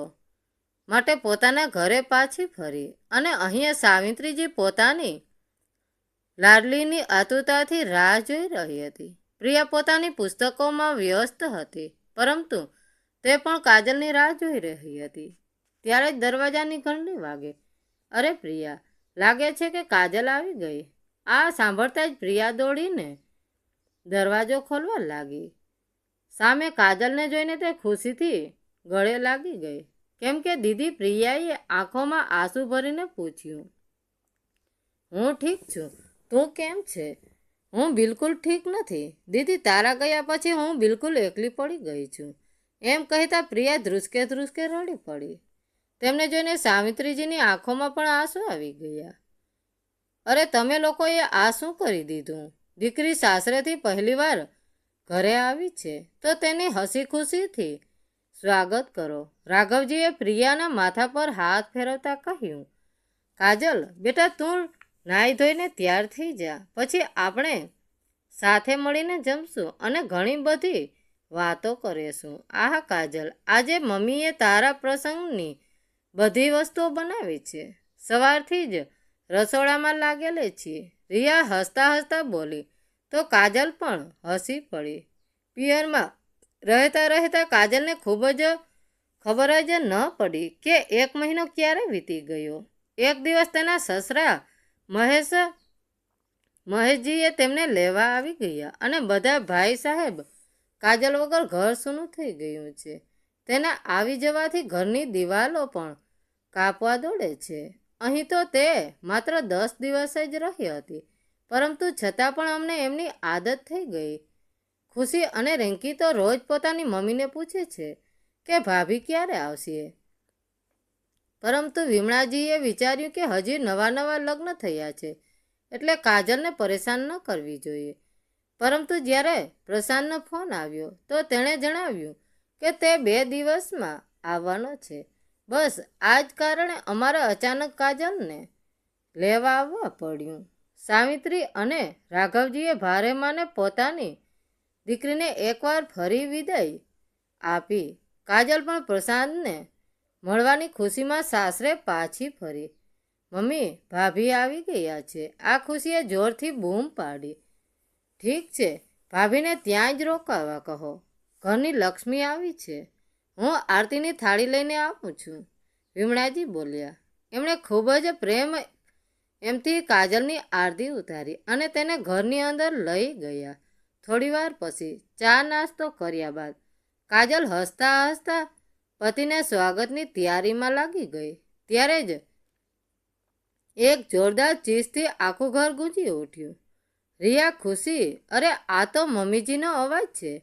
માટે પોતાના ઘરે પાછી ફરી અને અહીંયા સાવિત્રીજી પોતાની લાડલીની આતુરતાથી રાહ જોઈ રહી હતી. પ્રિયા પોતાની પુસ્તકોમાં વ્યસ્ત હતી, પરંતુ તે પણ કાજલની રાહ જોઈ રહી હતી. ત્યારે જ દરવાજાની ઘંટડી વાગે. અરે પ્રિયા, લાગે છે કે કાજલ આવી ગઈ. આ સાંભળતા જ પ્રિયા દોડીને દરવાજો ખોલવા લાગી. સામે કાજલને જોઈને તે ખુશીથી ગળે લાગી ગઈ. કેમ કે દીદી, પ્રિયાએ આંખોમાં આંસુ ભરીને પૂછ્યું. હું ઠીક છું, તું કેમ છે? હું બિલકુલ ઠીક નથી દીદી, તારા ગયા પછી હું બિલકુલ એકલી પડી ગઈ છું. એમ કહેતા પ્રિયા ધ્રુસકે ધ્રુસકે રડી પડી. તેમને જોઈને સાવિત્રીજીની આંખોમાં પણ આંસુ આવી ગયા. અરે તમે લોકોએ આ શું કરી દીધું? દીકરી સાસરેથી પહેલીવાર ઘરે આવી છે તો તેની હસી ખુશીથી સ્વાગત કરો. રાઘવજીએ પ્રિયાના માથા પર હાથ ફેરવતા કહ્યું. કાજલ બેટા, તું નાહી ધોઈને તૈયાર થઈ જા, પછી આપણે સાથે મળીને જમશું અને ઘણી બધી વાતો કરીશું. આહા કાજલ, આજે મમ્મીએ તારા પ્રસંગની બધી વસ્તુઓ બનાવી છે. સવારથી જ રસોડામાં લાગેલી છીએ. રિયા હસતા હસતા બોલી તો કાજલ પણ હસી પડી. પિયરમાં રહેતા કાજલને ખૂબ જ ખબર જ ન પડી કે 1 મહિનો ક્યારે વીતી ગયો. એક દિવસ તેના સસરા મહેશજીએ તેમને લેવા આવી ગયા અને બધા ભાઈ સાહેબ કાજલ વગર ઘર સૂનું થઈ ગયું છે. તેના આવી જવાથી ઘરની દિવાલો પણ કાપવા દોડે છે. અહીં તો તે માત્ર 10 દિવસ જ રહી હતી, પરંતુ છતાં પણ અમને એમની આદત થઈ ગઈ. ખુશી અને રિંકી તો રોજ પોતાની મમ્મીને પૂછે છે કે ભાભી ક્યારે આવશે. પરંતુ વિમળાજીએ વિચાર્યું કે હજી નવા લગ્ન થયા છે એટલે કાજલને પરેશાન ન કરવી જોઈએ. પરંતુ જ્યારે પ્રશાંતનો ફોન આવ્યો તો તેણે જણાવ્યું કે તે 2 દિવસમાં આવવાનો છે. બસ આ જ કારણે અમારે અચાનક કાજલને લેવા આવવા પડ્યું. સાવિત્રી અને રાઘવજીએ ભારે માને પોતાની દીકરીને એકવાર ફરી વિદાય આપી. કાજલ પણ પ્રશાંતને મળવાની ખુશીમાં સાસરે પાછી ફરી. મમ્મી, ભાભી આવી ગયા છે. આ ખુશીએ જોરથી બૂમ પાડી. ઠીક છે, ભાભીને ત્યાં જ રોકાવા કહો. ઘરની લક્ષ્મી આવી છે. હું આરતીની થાળી લઈને આવું છું, વિમળાજી બોલ્યા. એમણે ખૂબ જ પ્રેમ એમથી કાજલની આરતી ઉતારી અને તેને ઘરની અંદર લઈ ગયા. થોડીવાર પછી ચા નાસ્તો કર્યા બાદ કાજલ હસતા હસતા પતિના સ્વાગતની તૈયારીમાં લાગી ગઈ. ત્યારે જ એક જોરદાર ચીસથી આખું ઘર ગૂંજી ઉઠ્યું. રિયા, ખુશી, અરે આ તો મમ્મીજીનો અવાજ છે.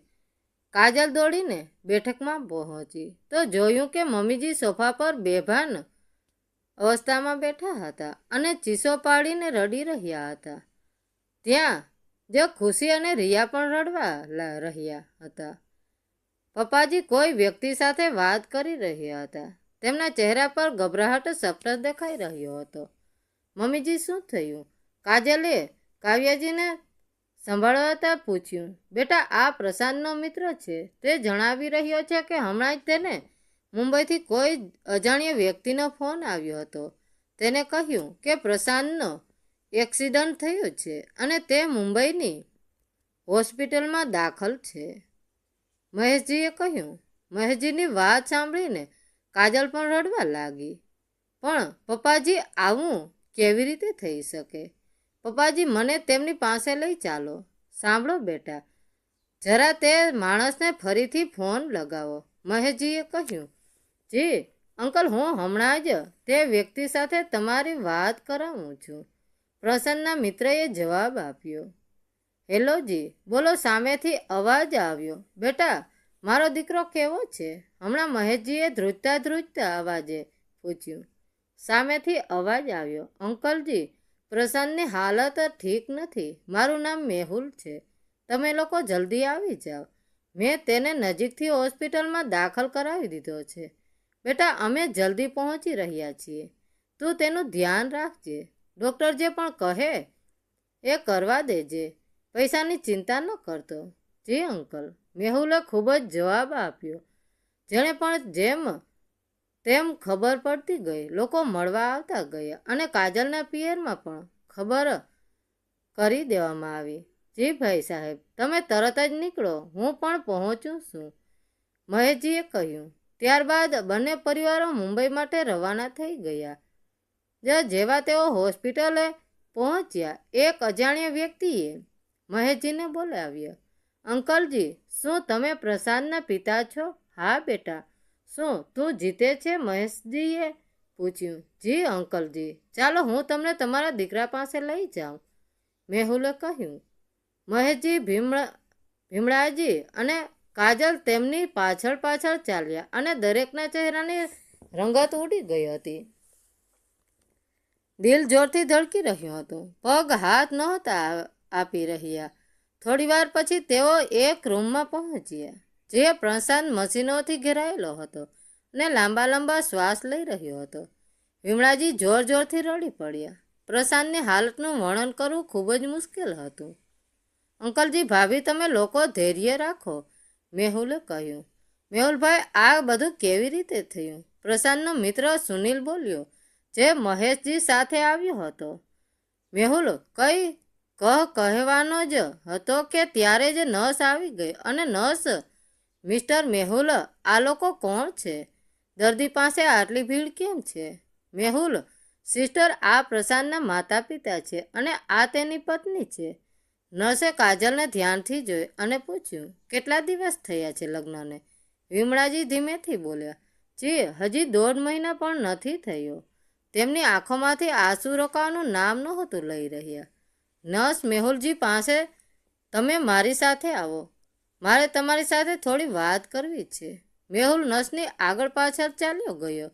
કાજલ દોડીને બેઠકમાં પહોંચી તો જોયું કે મમ્મીજી સોફા પર બેભાન અવસ્થામાં બેઠા હતા અને ચીસો પાડીને રડી રહ્યા હતા. ત્યાં જે ખુશી અને રિયા પણ રડવા રહ્યા હતા. પપ્પાજી કોઈ વ્યક્તિ સાથે વાત કરી રહ્યા હતા. તેમના ચહેરા પર ગભરાહટ સપ્રત દેખાઈ રહ્યો હતો. મમ્મીજી શું થયું? કાજલે કાવ્યાજીને સંભાળતા પૂછ્યું. બેટા, આ પ્રશાંતનો મિત્ર છે. તે જણાવી રહ્યો છે કે હમણાં જ તેને મુંબઈથી કોઈ અજાણ્યા વ્યક્તિનો ફોન આવ્યો હતો. તેને કહ્યું કે પ્રશાંતનો એક્સિડન્ટ થયો છે અને તે મુંબઈની હોસ્પિટલમાં દાખલ છે. મહેશજીએ કહ્યું. મહેશજીની વાત સાંભળીને કાજલ પણ રડવા લાગી. પણ પપ્પાજી, આવું કેવી રીતે થઈ શકે? પપ્પાજી, મને તેમની પાસે લઈ ચાલો. સાંભળો બેટા, જરા તે માણસને ફરીથી ફોન લગાવો. મહેશજીએ કહ્યું. જી અંકલ, હું હમણાં જ તે વ્યક્તિ સાથે તમારી વાત કરાવું છું. પ્રસન્નના મિત્રએ જવાબ આપ્યો. હેલો જી, બોલો. સામેથી અવાજ આવ્યો. બેટા, મારો દીકરો કેવો છે? હમણાં મહેશજીએ ધ્રુજતા અવાજે પૂછ્યું. સામેથી અવાજ આવ્યો. અંકલજી, પ્રશાંતની હાલત ઠીક નથી. મારું નામ મેહુલ છે. તમે લોકો જલ્દી આવી જાઓ. મેં તેને નજીકથી હોસ્પિટલમાં દાખલ કરાવી દીધો છે. બેટા, અમે જલ્દી પહોંચી રહ્યા છીએ. તું તેનું ધ્યાન રાખજે. ડૉક્ટર જે પણ કહે એ કરવા દેજે. પૈસાની ચિંતા ન કરતો. જી અંકલ, મેહુલે ખૂબ જ જવાબ આપ્યો. જેણે પણ જેમ તેમ ખબર પડતી ગઈ. લોકો મળવા આવતા ગયા અને કાજલના પિયરમાં પણ ખબર કરી દેવામાં આવી. જી ભાઈ સાહેબ, તમે તરત જ નીકળો, હું પણ પહોંચું છું, મહેશજીએ કહ્યું. ત્યારબાદ બંને પરિવારો મુંબઈ માટે રવાના થઈ ગયા. જેવા તેઓ હોસ્પિટલે પહોંચ્યા, એક અજાણ્યા વ્યક્તિએ મહેશજીને બોલાવ્યા. અંકલજી, શું તમે પ્રશાંતના પિતા છો? હા બેટા. શું તું જીતે છે? મહેશજીએ પૂછ્યું. જી અંકલજી, ચાલો હું તમને તમારા દીકરા પાસે લઈ જાઉં, મેહુલે કહ્યું. મહેશજી, ભીમળાજી અને કાજલ તેમની પાછળ ચાલ્યા અને દરેકના ચહેરાની રંગત ઉડી ગઈ હતી. દિલ જોરથી ધડકી રહ્યું હતું. પગ હાથ નહોતા આપી રહ્યા. થોડીવાર પછી તેઓ એક રૂમમાં પહોંચ્યા જે પ્રશાંત મશીનોથી ઘેરાયેલો હતો અને લાંબા શ્વાસ લઈ રહ્યો હતો. વિમળાજી જોરથી રડી પડ્યા. પ્રશાંતની હાલતનું વર્ણન કરવું ખૂબ જ મુશ્કેલ હતું. અંકલજી, ભાભી, તમે લોકો ધૈર્ય રાખો, મેહુલે કહ્યું. મેહુલભાઈ, આ બધું કેવી રીતે થયું? પ્રશાંતનો મિત્ર સુનિલ બોલ્યો, જે મહેશજી સાથે આવ્યો હતો. મેહુલ કહેવાનો જ હતો કે ત્યારે જ નર્સ આવી ગઈ અને નર્સ, મિસ્ટર મેહુલ, આ લોકો કોણ છે? દર્દી પાસે આટલી ભીડ કેમ છે? મેહુલ, સિસ્ટર, આ પ્રશાંતના માતા પિતા છે અને આ તેની પત્ની છે. નર્સે કાજલને ધ્યાનથી જોઈ અને પૂછ્યું, કેટલા દિવસ થયા છે લગ્નને? વિમળાજી ધીમેથી બોલ્યા. જી, હજી 1.5 મહિના પણ નથી થયો. તેમની આંખોમાંથી આંસુ રોકવાનું નામ નહોતું લઈ રહ્યા. નર્સ, મેહુલજી પાસે તમે મારી સાથે આવો. મારે તમારી સાથે થોડી વાત કરવી છે. મેહુલ નર્સની આગળ પાછળ ચાલ્યો ગયો.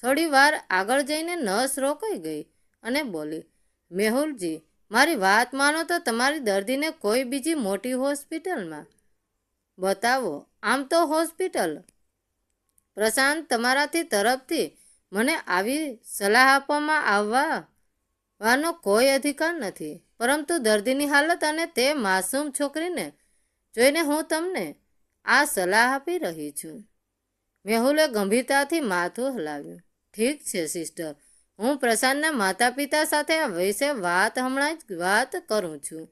થોડી વાર આગળ જઈને નર્સ રોકાઈ ગઈ અને બોલી, મેહુલજી, મારી વાત માનો તો તમારી દર્દીને કોઈ બીજી મોટી હોસ્પિટલમાં બતાવો. આમ તો હોસ્પિટલ પ્રશાંત તમારાથી તરફથી મને આવી સલાહ આપવામાં આવવાનો કોઈ અધિકાર નથી, પરંતુ દર્દીની હાલત અને તે માસૂમ છોકરીને જોઈને હું તમને આ સલાહ આપી રહી છું. મેહુલે ગંભીરતાથી માથું હલાવ્યું. ઠીક છે સિસ્ટર, હું પ્રશાંતના માતા પિતા સાથે આ વિશે હમણાં જ વાત કરું છું.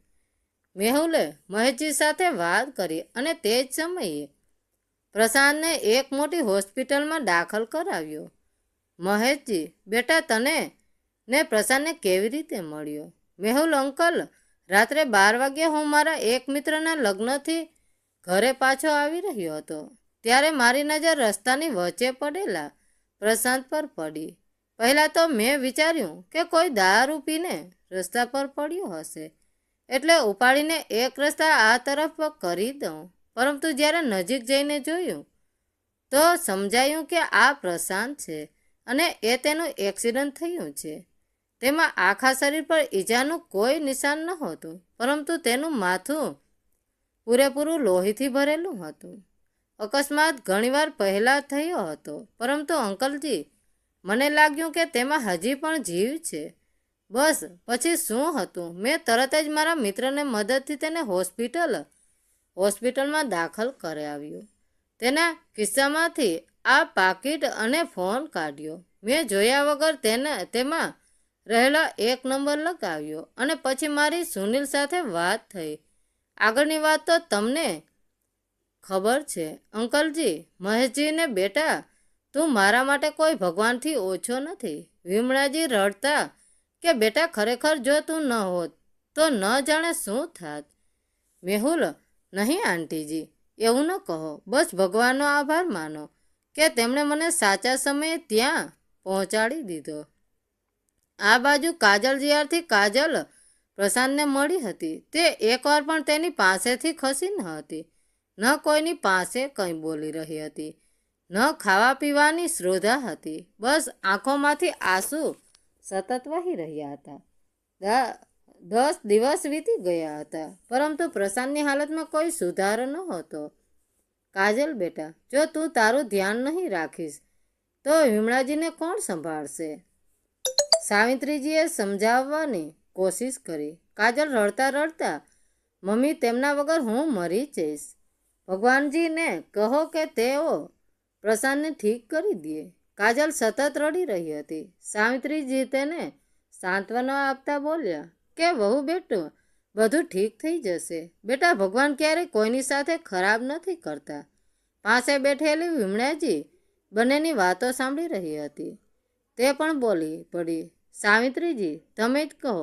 મેહુલે મહેશજી સાથે વાત કરી અને તે જ સમયે પ્રશાંતને એક મોટી હોસ્પિટલમાં દાખલ કરાવ્યો. મહેશજી, બેટા, તને ને પ્રશાંતને કેવી રીતે મળ્યો? મેહુલ, અંકલ, રાત્રે 12 વાગ્યે હું મારા એક મિત્રના લગ્નથી ઘરે પાછો આવી રહ્યો હતો. ત્યારે મારી નજર રસ્તાની વચ્ચે પડેલા પ્રશાંત પર પડી. પહેલાં તો મેં વિચાર્યું કે કોઈ દારૂ પીને રસ્તા પર પડ્યો હશે, એટલે ઉપાડીને એક રસ્તા આ તરફ કરી દઉં, પરંતુ જ્યારે નજીક જઈને જોયું તો સમજાયું કે આ પ્રશાંત છે અને એ તેનું એક્સિડન્ટ થયું છે. તેમાં આખા શરીર પર ઈજાનું કોઈ નિશાન નહોતું, પરંતુ તેનું માથું પૂરેપૂરું લોહીથી ભરેલું હતું. અકસ્માત ઘણીવાર પહેલાં થયો હતો, પરંતુ અંકલજી, મને લાગ્યું કે તેમાં હજી પણ જીવ છે. બસ પછી શું હતું, મેં તરત જ મારા મિત્રને મદદથી તેને હોસ્પિટલમાં દાખલ કરાવ્યો. તેના ખિસ્સામાંથી આ પાકીટ અને ફોન કાઢ્યો. મેં જોયા વગર તેમાં રહેલો 1 નંબર લગાવ્યો અને પછી મારી સુનિલ સાથે વાત થઈ. આગળની વાત તો તમને ખબર છે અંકલજી. મહેશજીને, બેટા, તું મારા માટે કોઈ ભગવાનથી ઓછો નથી. વિમળાજી રડતા કે બેટા, ખરેખર જો તું ન હોત તો ન જાણે શું થાત. મેહુલ, નહીં આંટીજી, એવું ન કહો. બસ ભગવાનનો આભાર માનો કે તેમણે મને સાચા સમયે ત્યાં પહોંચાડી દીધો. આ બાજુ કાજલ, જ્યારથી કાજલ પ્રશાંતને મળી હતી તે એકવાર પણ તેની પાસેથી ખસી ન હતી. ન કોઈની પાસે કંઈ બોલી રહી હતી, ન ખાવા પીવાની શ્રદ્ધા હતી. બસ આંખોમાંથી આંસુ સતત વહી રહ્યા હતા. 10 દિવસ વીતી ગયા હતા, પરંતુ પ્રશાંતની હાલતમાં કોઈ સુધાર નહોતો. કાજલ બેટા, જો તું તારું ધ્યાન નહીં રાખીશ તો વિમળાજીને કોણ સંભાળશે? સાવિત્રીજીએ સમજાવવાની કોશિશ કરી. કાજલ રડતા રડતા, મમ્મી, તેમના વગર હું મરી જઈશ. ભગવાનજીને કહો કે તેઓ પ્રશાંતને ઠીક કરી દે. કાજલ સતત રડી રહી હતી. સાવિત્રીજી તેને સાંત્વના આપતા બોલ્યા કે વહુ બેટું, બધું ઠીક થઈ જશે. બેટા, ભગવાન ક્યારેય કોઈની સાથે ખરાબ નથી કરતા. પાસે બેઠેલી વિમળાજી બંનેની વાતો સાંભળી રહી હતી. તે પણ બોલી પડી, સાવિત્રીજી, તમે જ કહો,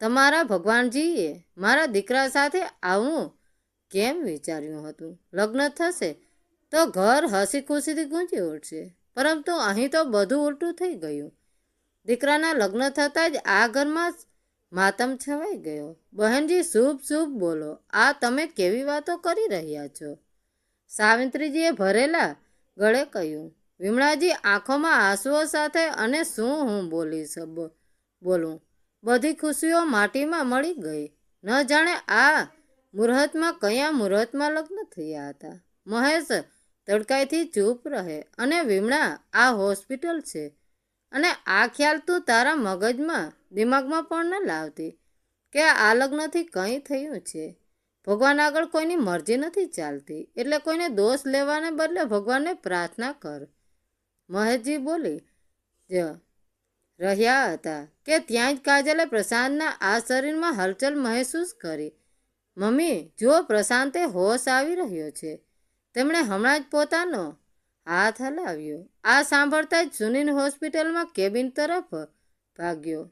તમારા ભગવાનજીએ મારા દીકરા સાથે આવું કેમ વિચાર્યું હતું? લગ્ન થશે તો ઘર હસી ખુશીથી ગુંજી ઉઠશે, પરંતુ અહીં તો બધું ઉલટું થઈ ગયું. દીકરાના લગ્ન થતાં જ આ ઘરમાં માતમ છવાઈ ગયો. બહેનજી, શુભ શુભ બોલો. આ તમે કેવી વાતો કરી રહ્યા છો? સાવિત્રીજીએ ભરેલા ગળે કહ્યું. વિમળાજી આંખોમાં આંસુઓ સાથે, અને શું હું બોલું? બધી ખુશીઓ માટીમાં મળી ગઈ. ન જાણે આ મુહૂર્તમાં કયા મુહૂર્તમાં લગ્ન થયા હતા. મહેશ તડકાઈથી ચૂપ રહે, અને વિમળા, આ હોસ્પિટલ છે અને આ ખ્યાલ તું તારા દિમાગમાં પણ ન લાવતી કે આ લગ્નથી કંઈ થયું છે. ભગવાન આગળ કોઈની મરજી નથી ચાલતી, એટલે કોઈને દોષ લેવાને બદલે ભગવાનને પ્રાર્થના કર. મહેશજી બોલી રહ્યા હતા કે ત્યાં જ કાજલે પ્રશાંતના આ શરીરમાં હલચલ મહેસૂસ કરી. મમ્મી, જુઓ, પ્રશાંતે હોશ આવી રહ્યો છે. તેમણે હમણાં જ પોતાનો હાથ હલાવ્યો. આ સાંભળતા જ સુનિલ હોસ્પિટલમાં કેબિન તરફ ભાગ્યો.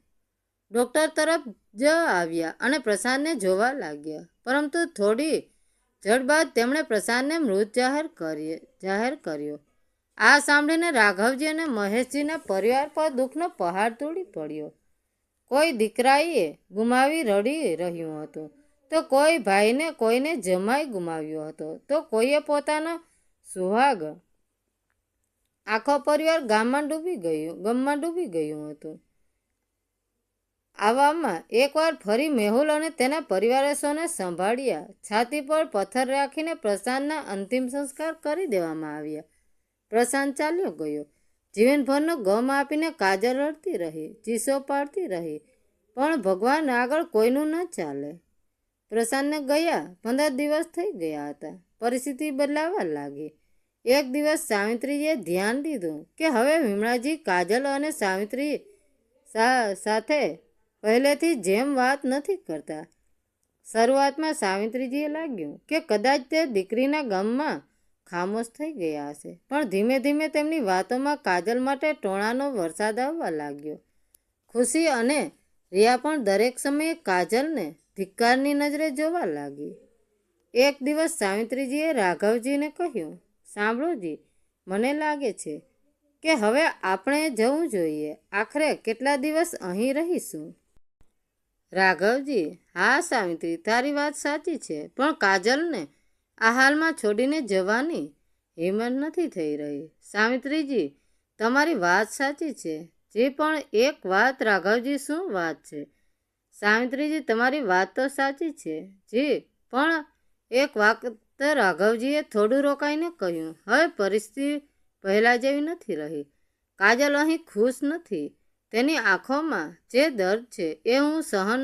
ડૉક્ટર તરફ જ આવ્યા અને પ્રશાંતને જોવા લાગ્યા, પરંતુ થોડી ઝડ બાદ તેમણે પ્રશાંતને મૃત જાહેર કર્યો. આ સાંભળીને રાઘવજી અને મહેશજીના પરિવાર પર દુઃખનો પહાડ તૂટી પડ્યો. કોઈ દીકરાએ ગુમાવી રડી રહ્યું હતું, તો કોઈ ભાઈને કોઈને જમાઈ ગુમાવ્યો હતો, તો કોઈએ પોતાનો સુહાગ. આખો પરિવાર ગામમાં ડૂબી ગયું હતું. આવામાં એકવાર ફરી મેહુલ અને તેના પરિવારે સૌને સંભાળ્યા. છાતી પર પથ્થર રાખીને પ્રશાંતના અંતિમ સંસ્કાર કરી દેવામાં આવ્યા. પ્રશાંત ચાલ્યો ગયો. જીવનભરનો ગમ આપીને કાજલ રડતી રહી, ચીસો પાડતી રહી, પણ ભગવાન આગળ કોઈનું ન ચાલે. પ્રશાંતને ગયા 15 દિવસ થઈ ગયા હતા. પરિસ્થિતિ બદલાવા લાગી. એક દિવસ સાવિત્રીજીએ ધ્યાન દીધું કે હવે વિમળાજી કાજલ અને સાવિત્રી સાથે પહેલેથી જેમ વાત નથી કરતા. શરૂઆતમાં સાવિત્રીજીએ લાગ્યું કે કદાચ તે દીકરીના ગમમાં ખામોશ થઈ ગયા હશે, પણ ધીમે ધીમે તેમની વાતોમાં કાજલ માટે ટોણાનો વરસાદ આવવા લાગ્યો. ખુશી અને રિયા પણ દરેક સમયે કાજલને ધિક્કારની નજરે જોવા લાગી. એક દિવસ સાવિત્રીજીએ રાઘવજીને કહ્યું, સાંભળોજી, મને લાગે છે કે હવે આપણે જવું જોઈએ. આખરે કેટલા દિવસ અહીં રહીશું? રાઘવજી, હા સાવિત્રી, તારી વાત સાચી છે, પણ કાજલને આ હાલમાં છોડીને જવાની હિંમત નથી થઈ રહી. સાવિત્રીજી, તમારી વાત સાચી છે. જે પણ એક વાત રાઘવજી, શું વાત છે? સાવિત્રીજી, તમારી વાત તો સાચી છે. જી પણ એક વખત રાઘવજીએ થોડું રોકાઈને કહ્યું, હવે પરિસ્થિતિ પહેલાં જેવી નથી રહી. કાજલ અહીં ખુશ નથી. તેની આંખોમાં જે દર્દ છે એ હું સહન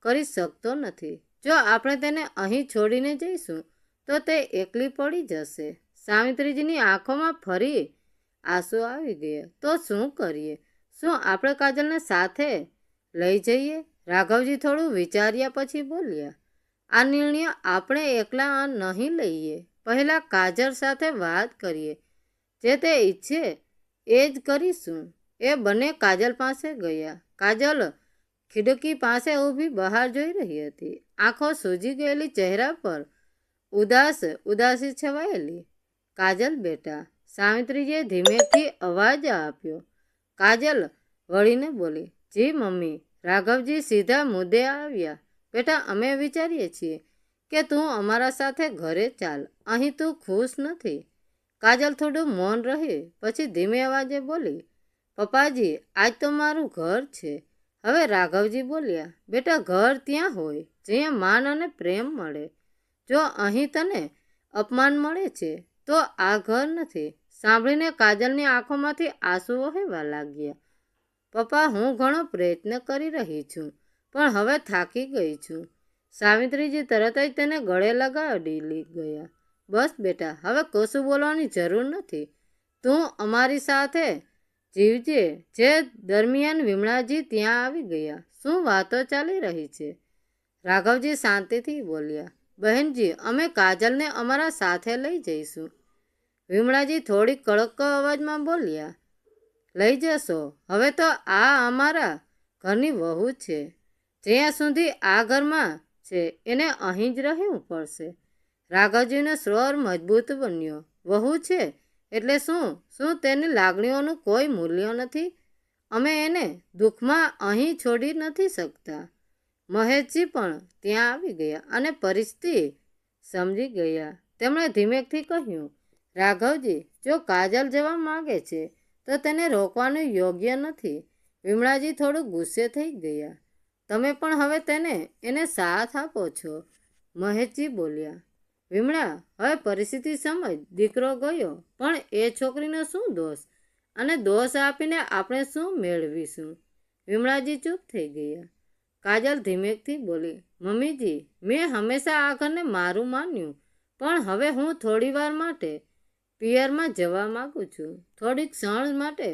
કરી શકતો નથી. જો આપણે તેને અહીં છોડીને જઈશું તો તે એકલી પડી જશે. સાવિત્રીજીની આંખોમાં ફરી આંસુ આવી ગયા. તો શું કરીએ? શું આપણે કાજલને સાથે લઈ જઈએ? રાઘવજી થોડું વિચાર્યા પછી બોલ્યા, આ નિર્ણય આપણે એકલા નહીં લઈએ. પહેલાં કાજલ સાથે વાત કરીએ. જે તે ઈચ્છે એ જ કરીશું. એ બંને કાજલ પાસે ગયા. કાજલ ખિડકી પાસે ઊભી બહાર જોઈ રહી હતી. આંખો સૂજી ગયેલી, ચહેરા પર ઉદાસી છવાયેલી. કાજલ બેટા, સાવિત્રીજીએ ધીમેથી અવાજ આપ્યો. કાજલ વળીને બોલી, જી મમ્મી. રાઘવજી સીધા મુદ્દે આવ્યા. બેટા, અમે વિચારીએ છીએ કે તું અમારા સાથે ઘરે ચાલ. અહીં તું ખુશ નથી. કાજલ થોડું મૌન રહી, પછી ધીમે અવાજે બોલી, પપ્પાજી, આજ તો મારું ઘર છે. હવે રાઘવજી બોલ્યા, બેટા, ઘર ત્યાં હોય જ્યાં માન અને પ્રેમ મળે. જો અહીં તને અપમાન મળે છે તો આ ઘર નથી. સાંભળીને કાજલની આંખોમાંથી આંસુ વહેવા લાગ્યા. પપ્પા, હું ઘણો પ્રયત્ન કરી રહી છું, પણ હવે થાકી ગઈ છું. સાવિત્રીજી તરત જ તેને ગળે લગાડી ગયા. બસ બેટા, હવે કશું બોલવાની જરૂર નથી. તું અમારી સાથે જીવજે. જે દરમિયાન વિમળાજી ત્યાં આવી ગયા. શું વાતો ચાલી રહી છે? રાઘવજી શાંતિથી બોલ્યા, બહેનજી, અમે કાજલને અમારા સાથે લઈ જઈશું. વિમળાજી થોડી કડક અવાજમાં બોલ્યા, લઈ જશો? હવે તો આ અમારા ઘરની વહુ છે. જ્યાં સુધી આ ઘરમાં છે એને અહીં જ રહેવું પડશે. રાઘવજીનો સ્વર મજબૂત બન્યો. વહુ છે એટલે શું તેની લાગણીઓનું કોઈ મૂલ્ય નથી? અમે એને દુઃખમાં અહીં છોડી નથી શકતા. મહેશજી પણ ત્યાં આવી ગયા અને પરિસ્થિતિ સમજી ગયા. તેમણે ધીમેથી કહ્યું, રાઘવજી, જો કાજલ જવા માગે છે તો તેને રોકવાનું યોગ્ય નથી. વિમળાજી થોડું ગુસ્સે થઈ ગયા. તમે પણ હવે એને સાથ આપો છો. મહેશજી બોલ્યા, વિમળા, હવે પરિસ્થિતિ સમજ. દીકરો ગયો, પણ એ છોકરીનો શું દોષ? અને દોષ આપીને આપણે શું મેળવીશું? વિમળાજી ચૂપ થઈ ગયા. કાજલ ધીમેથી બોલી, મમ્મીજી, મેં હંમેશા આ ઘરને મારું માન્યું, પણ હવે હું થોડી વાર માટે પિયરમાં જવા માગું છું. થોડીક ક્ષણ માટે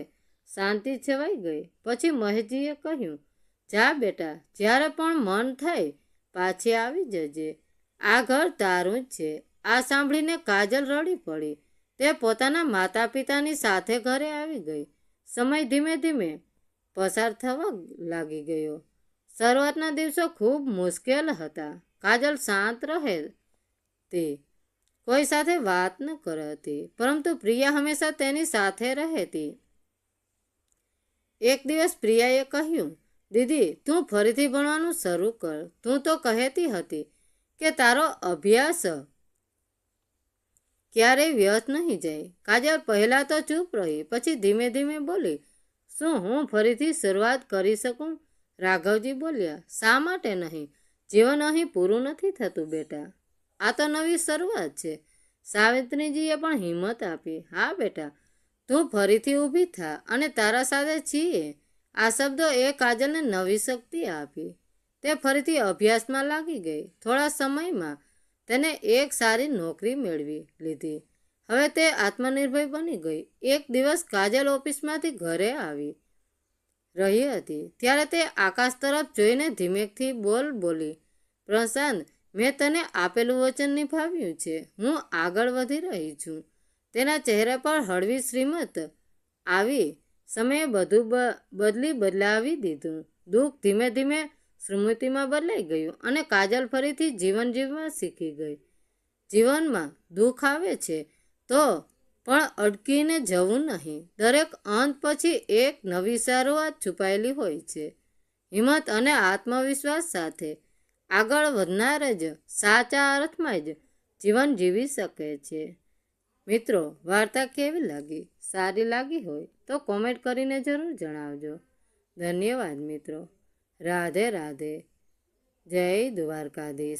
શાંતિ છવાઈ ગઈ. પછી મહેશજીએ કહ્યું, જા બેટા, જ્યારે પણ મન થાય પાછી આવી જજે. આ ઘર તારું જ છે. આ સાંભળીને કાજલ રડી પડી. તે પોતાના માતા પિતાની સાથે ઘરે આવી ગઈ. સમય ધીમે ધીમે પસાર થવા લાગી ગયો. શરૂઆતના દિવસો ખૂબ મુશ્કેલ હતા. કાજલ શાંત રહેતી, કોઈ સાથે વાત ન કરતી, પરંતુ પ્રિયા હંમેશા તેની સાથે રહેતી. એક દિવસ પ્રિયાએ કહ્યું, દીદી, તું ફરીથી ભણવાનું શરૂ કર. તું તો કહેતી હતી કે તારો અભ્યાસ ક્યારેય વ્યર્થ નહીં જાય. કાજલ પહેલાં તો ચૂપ રહી, પછી ધીમે ધીમે બોલી, શું હું ફરીથી શરૂઆત કરી શકું? રાઘવજી બોલ્યા, શા માટે નહીં? જીવન અહીં પૂરું નથી થતું બેટા. આ તો નવી શરૂઆત છે. સાવિત્રીજીએ પણ હિંમત આપી. હા બેટા, તું ફરીથી ઊભી થા અને તારા સાથે છીએ. આ શબ્દો એ કાજલને નવી શક્તિ આપી. તે ફરીથી અભ્યાસમાં લાગી ગઈ. થોડા સમયમાં તેને એક સારી નોકરી મેળવી લીધી. હવે તે આત્મનિર્ભર બની ગઈ. એક દિવસ કાજલ ઓફિસમાંથી ઘરે આવી રહી હતી ત્યારે તે આકાશ તરફ જોઈને ધીમેથી બોલી, પ્રશાંત, મેં તને આપેલું વચન નિભાવ્યું છે. હું આગળ વધી રહી છું. તેના ચહેરા પર હળવી શ્રીમત આવી. સમયે બધું બદલાવી દીધું. દુઃખ ધીમે ધીમે સ્મૃતિમાં બદલાઈ ગયું અને કાજલ ફરીથી જીવન જીવવા શીખી ગઈ. જીવનમાં દુઃખ આવે છે તો પણ અટકીને જવું નહીં. દરેક અંત પછી એક નવી શરૂઆત છુપાયેલી હોય છે. હિંમત અને આત્મવિશ્વાસ સાથે આગળ વધનાર જ સાચા અર્થમાં જ જીવન જીવી શકે છે. મિત્રો, વાર્તા કેવી લાગી? સારી લાગી હોય તો કોમેન્ટ કરીને જરૂર જણાવજો. ધન્યવાદ મિત્રો. રાધે રાધે. જય દ્વારકાધીશ.